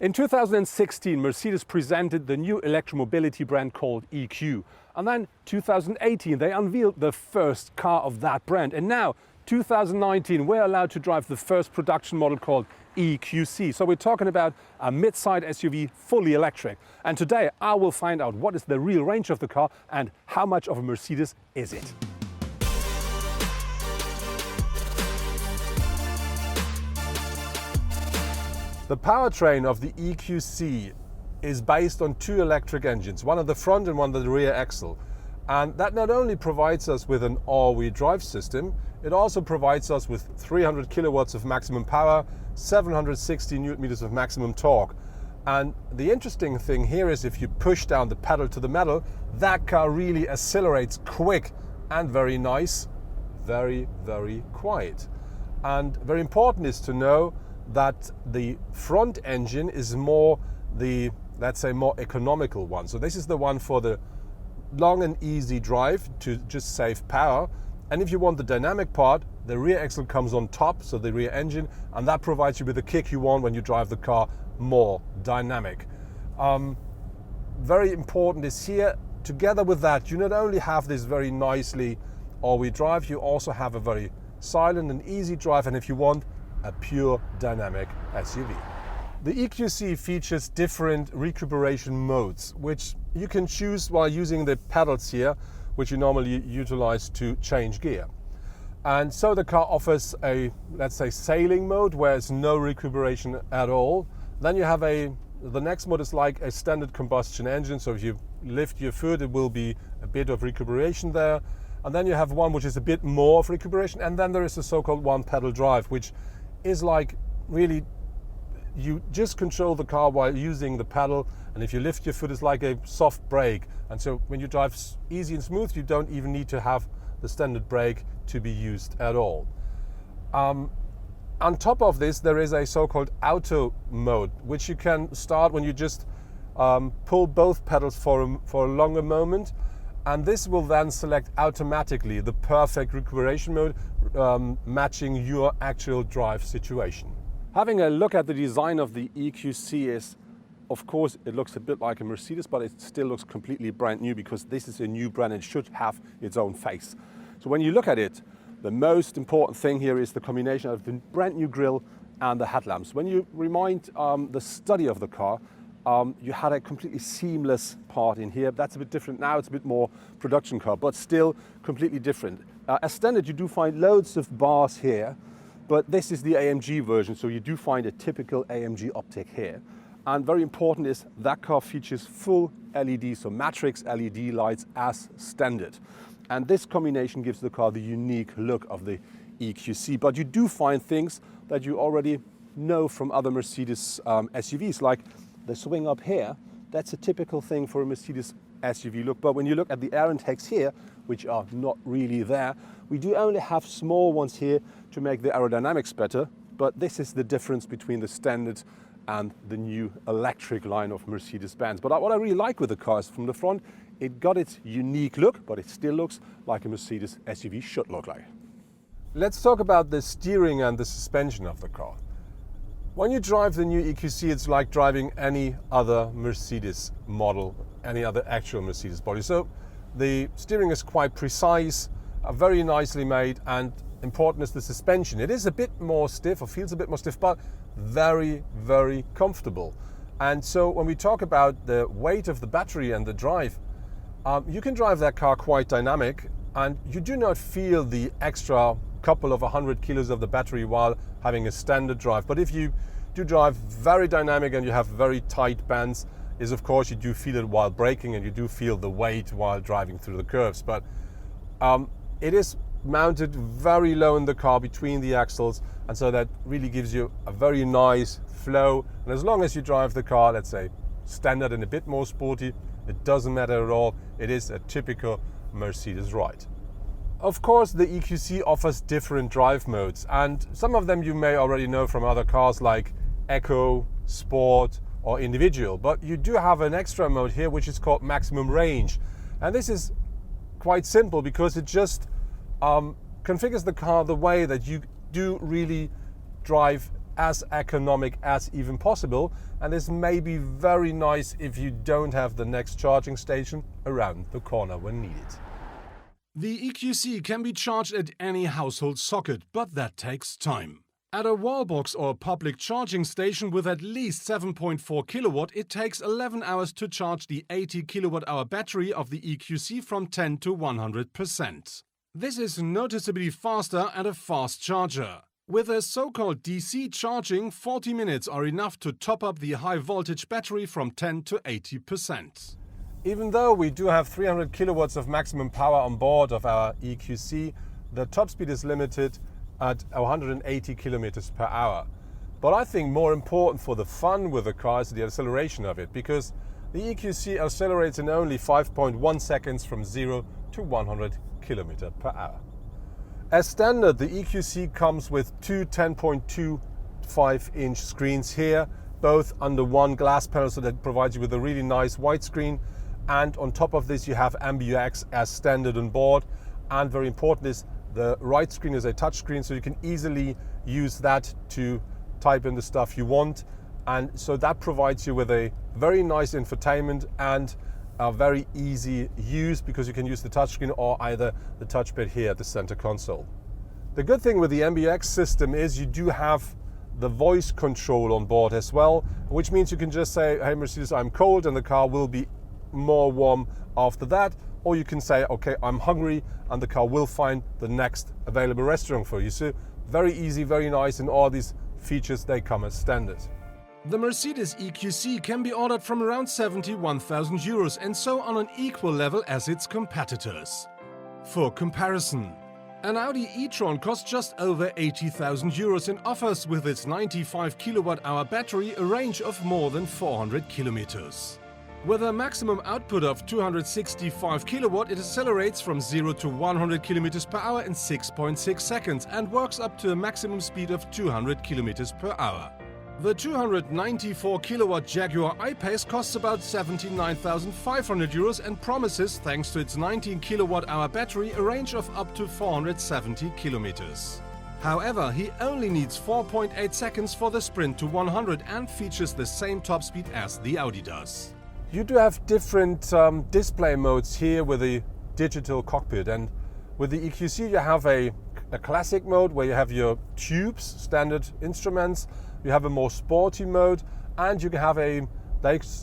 In 2016, Mercedes presented the new electromobility brand called EQ. And then 2018, they unveiled the first car of that brand. And now, 2019, we're allowed to drive the first production model called EQC. So we're talking about a mid-size SUV, fully electric. And today, I will find out what is the real range of the car and how much of a Mercedes is it. The powertrain of the EQC is based on two electric engines, one at the front and one at the rear axle. And that not only provides us with an all-wheel drive system, it also provides us with 300 kilowatts of maximum power, 760 newton meters of maximum torque. And the interesting thing here is if you push down the pedal to the metal, that car really accelerates quick and very nice, very, very quiet. And very important is to know that the front engine is more the, let's say, more economical one. So this is the one for the long and easy drive to just save power. And if you want the dynamic part, the rear axle comes on top, so the rear engine, and that provides you with the kick you want when you drive the car more dynamic. Very important is here, together with that, you not only have this very nicely all-wheel drive, you also have a very silent and easy drive, and if you want, a pure dynamic SUV. The EQC features different recuperation modes, which you can choose while using the pedals here, which you normally utilize to change gear. And so the car offers a, let's say, sailing mode, where it's no recuperation at all. Then you have the next mode is like a standard combustion engine. So if you lift your foot, it will be a bit of recuperation there. And then you have one which is a bit more of recuperation. And then there is the so-called one pedal drive, which is like really, you just control the car while using the pedal, and if you lift your foot, it's like a soft brake. And so when you drive easy and smooth, you don't even need to have the standard brake to be used at all. On top of this, there is a so-called auto mode, which you can start when you just pull both pedals for a longer moment. And this will then select automatically the perfect recuperation mode, matching your actual drive situation. Having a look at the design of the EQC is, of course, it looks a bit like a Mercedes, but it still looks completely brand new because this is a new brand and should have its own face. So when you look at it, the most important thing here is the combination of the brand new grille and the headlamps. When you remind the study of the car, you had a completely seamless part in here. That's a bit different now. It's a bit more production car, but still completely different. As standard, you do find loads of bars here, but this is the AMG version, so you do find a typical AMG optic here. And very important is that car features full LED, so matrix LED lights as standard. And this combination gives the car the unique look of the EQC. But you do find things that you already know from other Mercedes SUVs, like the swing up here. That's a typical thing for a Mercedes SUV look. But when you look at the air intakes here, which are not really there, we do only have small ones here to make the aerodynamics better. But this is the difference between the standard and the new electric line of Mercedes-Benz. But what I really like with the car is from the front, it got its unique look, but it still looks like a Mercedes SUV should look like. Let's talk about the steering and the suspension of the car. When you drive the new EQC, it's like driving any other Mercedes model, any other actual Mercedes body. So the steering is quite precise, very nicely made, and important is the suspension. It is a bit more stiff, or feels a bit more stiff, but very, very comfortable. And so when we talk about the weight of the battery and the drive, you can drive that car quite dynamic, and you do not feel the extra couple of 100 kilos of the battery while having a standard drive. But if you do drive very dynamic and you have very tight bands, is of course you do feel it while braking, and you do feel the weight while driving through the curves. But it is mounted very low in the car between the axles, and so that really gives you a very nice flow. And as long as you drive the car, let's say standard and a bit more sporty, it doesn't matter at all. It is a typical Mercedes ride. Of course, the EQC offers different drive modes, and some of them you may already know from other cars like Eco, Sport or Individual. But you do have an extra mode here which is called Maximum Range. And this is quite simple because it just configures the car the way that you do really drive as economic as even possible, and this may be very nice if you don't have the next charging station around the corner when needed. The EQC can be charged at any household socket, but that takes time. At a wallbox or public charging station with at least 7.4 kilowatt, it takes 11 hours to charge the 80 kilowatt-hour battery of the EQC from 10 to 100%. This is noticeably faster and a fast charger. With a so-called DC charging, 40 minutes are enough to top up the high-voltage battery from 10 to 80%. Even though we do have 300 kilowatts of maximum power on board of our EQC, the top speed is limited at 180 kilometers per hour. But I think more important for the fun with the car is the acceleration of it, because the EQC accelerates in only 5.1 seconds from 0 to 100 kilometers per hour. As standard, the EQC comes with two 10.25-inch screens here, both under one glass panel, so that provides you with a really nice widescreen. And on top of this, you have MBUX as standard on board. And very important is the right screen is a touch screen, so you can easily use that to type in the stuff you want. And so that provides you with a very nice infotainment and a very easy use, because you can use the touchscreen or either the touchpad here at the center console. The good thing with the MBUX system is you do have the voice control on board as well, which means you can just say, hey Mercedes, I'm cold, and the car will be more warm after that. Or you can say, okay, I'm hungry, and the car will find the next available restaurant for you. So very easy, very nice, and all these features, they come as standard. The Mercedes EQC can be ordered from around 71,000 euros and so on an equal level as its competitors. For comparison, an Audi e-tron costs just over 80,000 euros and offers with its 95 kilowatt-hour battery a range of more than 400 kilometers. With a maximum output of 265 kilowatt, it accelerates from 0 to 100 kilometers per hour in 6.6 seconds and works up to a maximum speed of 200 kilometers per hour. The 294 kilowatt Jaguar I-Pace costs about 79,500 euros and promises, thanks to its 19 kilowatt-hour battery, a range of up to 470 kilometers. However, he only needs 4.8 seconds for the sprint to 100 and features the same top speed as the Audi does. You do have different display modes here with the digital cockpit, and with the EQC you have a classic mode where you have your tubes, standard instruments. You have a more sporty mode, and you can have they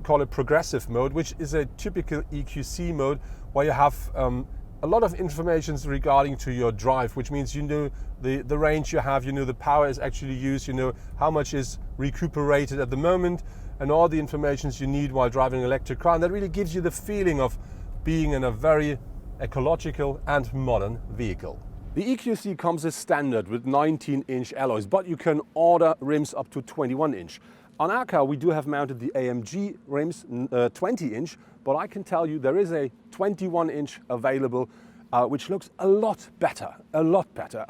call it progressive mode, which is a typical EQC mode where you have a lot of information regarding to your drive, which means you know the range you have, you know the power is actually used, you know how much is recuperated at the moment, and all the information you need while driving an electric car. And that really gives you the feeling of being in a very ecological and modern vehicle. The EQC comes as standard with 19-inch alloys, but you can order rims up to 21-inch. On our car, we do have mounted the AMG rims, 20-inch, but I can tell you there is a 21-inch available, which looks a lot better.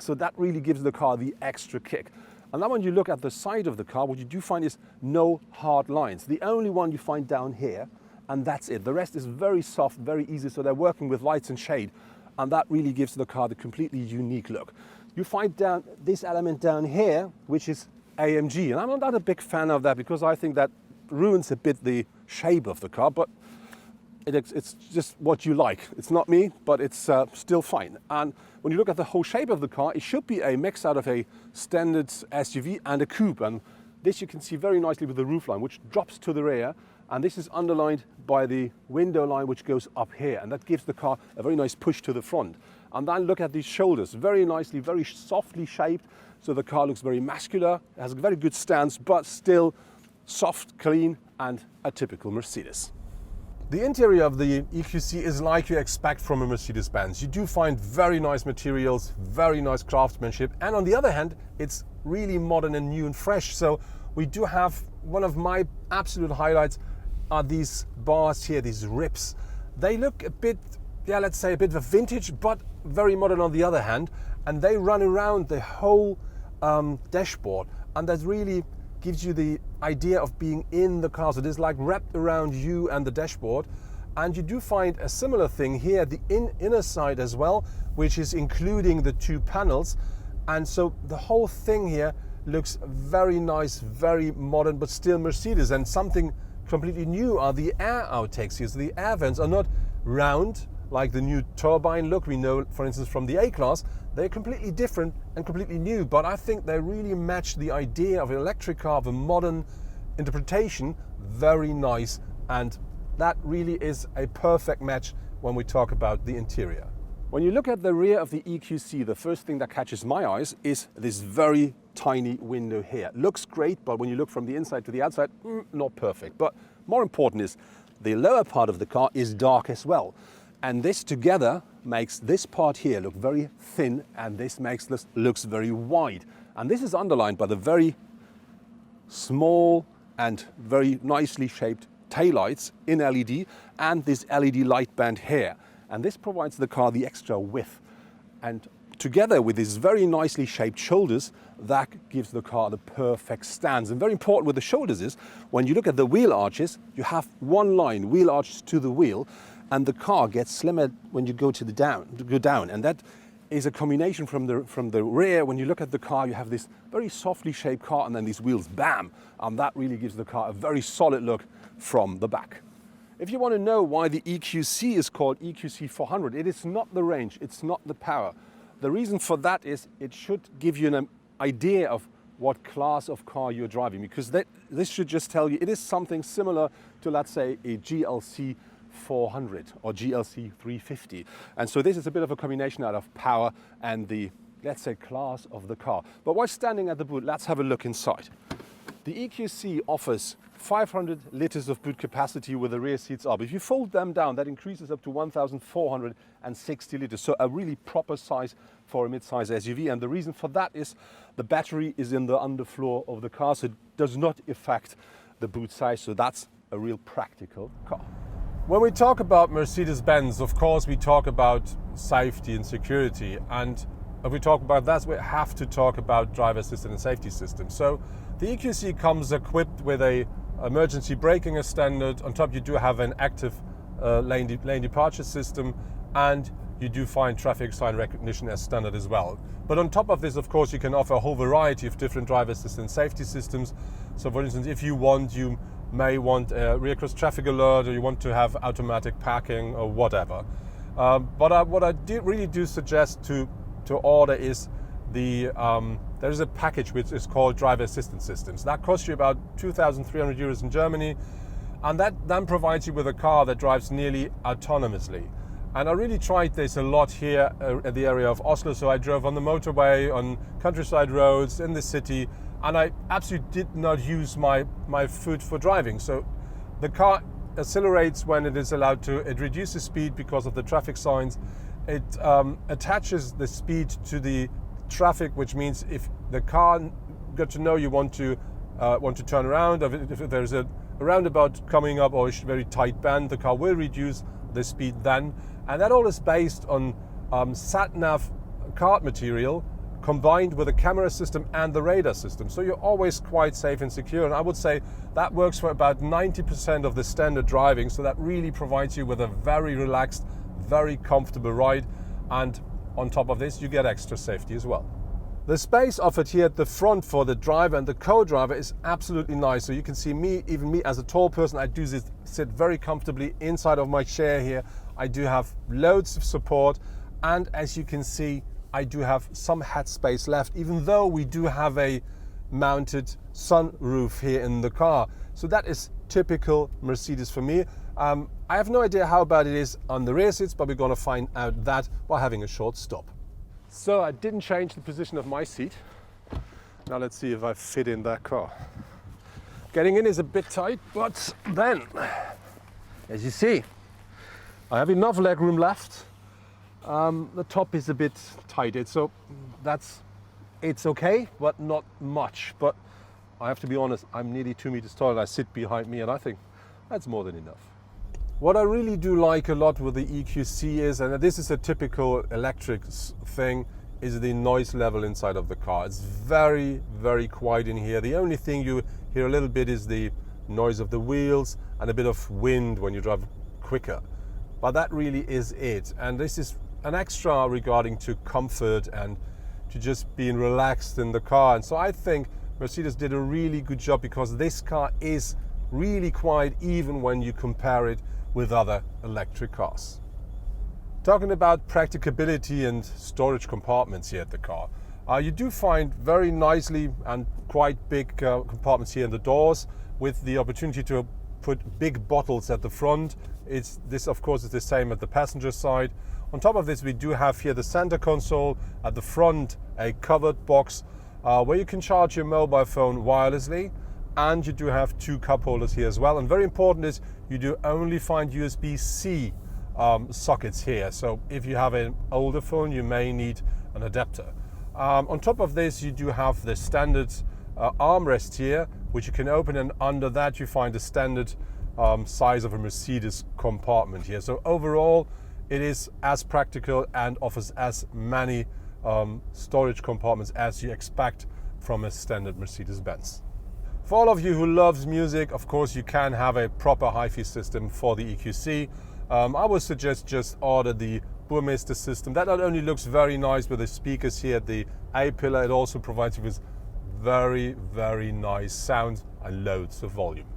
So that really gives the car the extra kick. And then when you look at the side of the car, what you do find is no hard lines. The only one you find down here, and that's it. The rest is very soft, very easy, so they're working with lights and shade. And that really gives the car the completely unique look. You find down this element down here, which is AMG, and I'm not a big fan of that because I think that ruins a bit the shape of the car, but it's just what you like. It's not me, but it's still fine. And when you look at the whole shape of the car, it should be a mix out of a standard SUV and a coupe, and this you can see very nicely with the roofline, which drops to the rear. And this is underlined by the window line, which goes up here. And that gives the car a very nice push to the front. And then look at these shoulders, very nicely, very softly shaped. So the car looks very muscular, has a very good stance, but still soft, clean, and a typical Mercedes. The interior of the EQC is like you expect from a Mercedes-Benz. You do find very nice materials, very nice craftsmanship. And on the other hand, it's really modern and new and fresh. So we do have one of my absolute highlights are these bars here, these ribs. They look a bit, let's say a bit of vintage, but very modern on the other hand. And they run around the whole dashboard. And that really gives you the idea of being in the car. So it is like wrapped around you and the dashboard. And you do find a similar thing here at the inner side as well, which is including the two panels. And so the whole thing here looks very nice, very modern, but still Mercedes. And something completely new are the air outtakes here. So the air vents are not round like the new turbine look we know, for instance, from the A-Class. They're completely different and completely new, but I think they really match the idea of an electric car, of a modern interpretation, very nice. And that really is a perfect match when we talk about the interior. When you look at the rear of the EQC, the first thing that catches my eyes is this very tiny window here. Looks great, but when you look from the inside to the outside, not perfect. But more important is the lower part of the car is dark as well. And this together makes this part here look very thin, and this makes this looks very wide. And this is underlined by the very small and very nicely shaped taillights in LED and this LED light band here. And this provides the car the extra width. And together with these very nicely shaped shoulders, that gives the car the perfect stance. And very important with the shoulders is, when you look at the wheel arches, you have one line, wheel arches to the wheel, and the car gets slimmer when you go down. And that is a combination from the rear. When you look at the car, you have this very softly shaped car, and then these wheels, bam! And that really gives the car a very solid look from the back. If you want to know why the EQC is called EQC 400, it is not the range, it's not the power. The reason for that is it should give you an idea of what class of car you're driving, because this should just tell you it is something similar to, let's say, a GLC 400 or GLC 350. And so this is a bit of a combination out of power and the, let's say, class of the car. But while standing at the boot, let's have a look inside. The EQC offers 500 liters of boot capacity with the rear seats up. If you fold them down, that increases up to 1,460 liters. So a really proper size for a mid-size SUV. And the reason for that is the battery is in the underfloor of the car, so it does not affect the boot size. So that's a real practical car. When we talk about Mercedes-Benz, of course, we talk about safety and security. And if we talk about that, we have to talk about driver assistance and safety systems. So the EQC comes equipped with a emergency braking as standard. On top, you do have an active lane departure system, and you do find traffic sign recognition as standard as well. But on top of this, of course, you can offer a whole variety of different driver assistance safety systems. So for instance, if you want, you may want a rear cross traffic alert, or you want to have automatic parking or whatever. But what I really do suggest to order is there is a package which is called driver assistance systems. That costs you about 2,300 euros in Germany, and that then provides you with a car that drives nearly autonomously. And I really tried this a lot here at the area of Oslo. So I drove on the motorway, on countryside roads, in the city, and I absolutely did not use my foot for driving. So the car accelerates when it is allowed to. It reduces speed because of the traffic signs. It attaches the speed to the traffic, which means if the car got to know you want to turn around, or if there's a roundabout coming up or a very tight bend, the car will reduce the speed then. And that all is based on sat-nav card material combined with a camera system and the radar system. So you're always quite safe and secure. And I would say that works for about 90% of the standard driving. So that really provides you with a very relaxed, very comfortable ride. And on top of this, you get extra safety as well. The space offered here at the front for the driver and the co-driver is absolutely nice. So you can see me, even me as a tall person, I do sit very comfortably inside of my chair here. I do have loads of support, and as you can see, I do have some head space left, even though we do have a mounted sunroof here in the car. So that is typical Mercedes for me. I have no idea how bad it is on the rear seats, but we're going to find out that while having a short stop. So I didn't change the position of my seat. Now let's see if I fit in that car. Getting in is a bit tight, but then, as you see, I have enough leg room left. The top is a bit tight, so it's okay, but not much. But I have to be honest, I'm nearly 2 meters tall and I sit behind me, and I think that's more than enough. What I really do like a lot with the EQC is, and this is a typical electric thing, is the noise level inside of the car. It's very, very quiet in here. The only thing you hear a little bit is the noise of the wheels and a bit of wind when you drive quicker. But that really is it. And this is an extra regarding to comfort and to just being relaxed in the car. And so I think Mercedes did a really good job, because this car is really quiet even when you compare it with other electric cars. Talking about practicability and storage compartments here at the car, you do find very nicely and quite big compartments here in the doors, with the opportunity to put big bottles at the front. This of course is the same at the passenger side. On top of this, we do have here the center console, at the front a covered box where you can charge your mobile phone wirelessly, and you do have 2 cup holders here as well. And very important is you do only find USB-C sockets here, so if you have an older phone you may need an adapter. On top of this, you do have the standard armrest here, which you can open, and under that you find the standard size of a Mercedes compartment here. So overall it is as practical and offers as many storage compartments as you expect from a standard Mercedes-Benz. For all of you who loves music, of course you can have a proper hi-fi system for the EQC. I would suggest just order the Burmester system. That not only looks very nice with the speakers here at the A-pillar, it also provides you with very, very nice sound and loads of volume.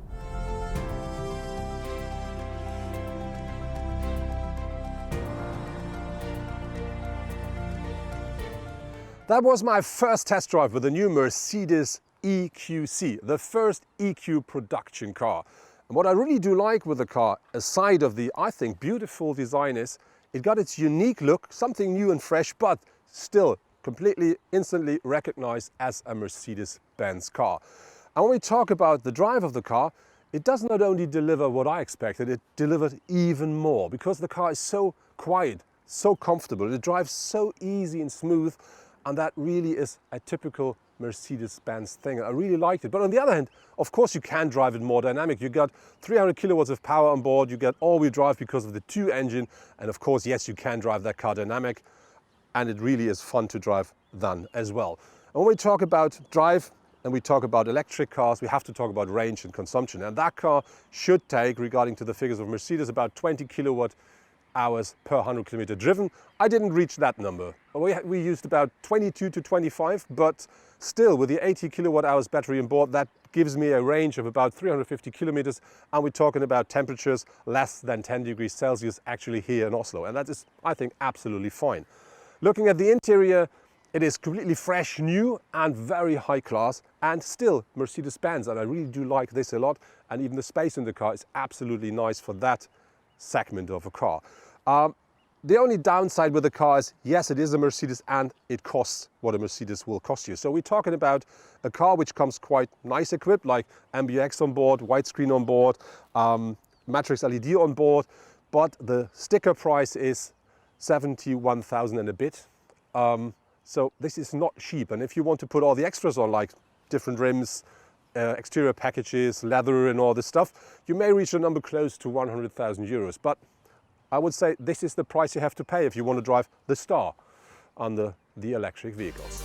That was my first test drive with the new Mercedes EQC, the first EQ production car. And what I really do like with the car, aside of the, I think, beautiful design, is it got its unique look, something new and fresh, but still completely instantly recognized as a Mercedes-Benz car. And when we talk about the drive of the car, it does not only deliver what I expected, it delivered even more, because the car is so quiet, so comfortable, it drives so easy and smooth, and that really is a typical Mercedes-Benz thing. I really liked it. But on the other hand, of course you can drive it more dynamic. You got 300 kilowatts of power on board, you get all-wheel drive because of the 2 engine, and of course, yes, you can drive that car dynamic, and it really is fun to drive then as well. And when we talk about drive and we talk about electric cars, we have to talk about range and consumption. And that car should take, regarding to the figures of Mercedes, about 20 kilowatt hours per 100 kilometer driven. I didn't reach that number. We used about 22 to 25, but still with the 80 kilowatt hours battery on board, that gives me a range of about 350 kilometers, and we're talking about temperatures less than 10 degrees Celsius actually here in Oslo, and that is, I think, absolutely fine. Looking at the interior, it is completely fresh, new, and very high class, and still Mercedes-Benz, and I really do like this a lot, and even the space in the car is absolutely nice for that segment of a car. The only downside with the car is, yes, it is a Mercedes and it costs what a Mercedes will cost you. So we're talking about a car which comes quite nice equipped, like MBX on board, widescreen on board, Matrix LED on board, but the sticker price is 71,000 and a bit. So this is not cheap. And if you want to put all the extras on, like different rims, exterior packages, leather and all this stuff, you may reach a number close to 100,000 euros. But I would say this is the price you have to pay if you want to drive the star under the electric vehicles.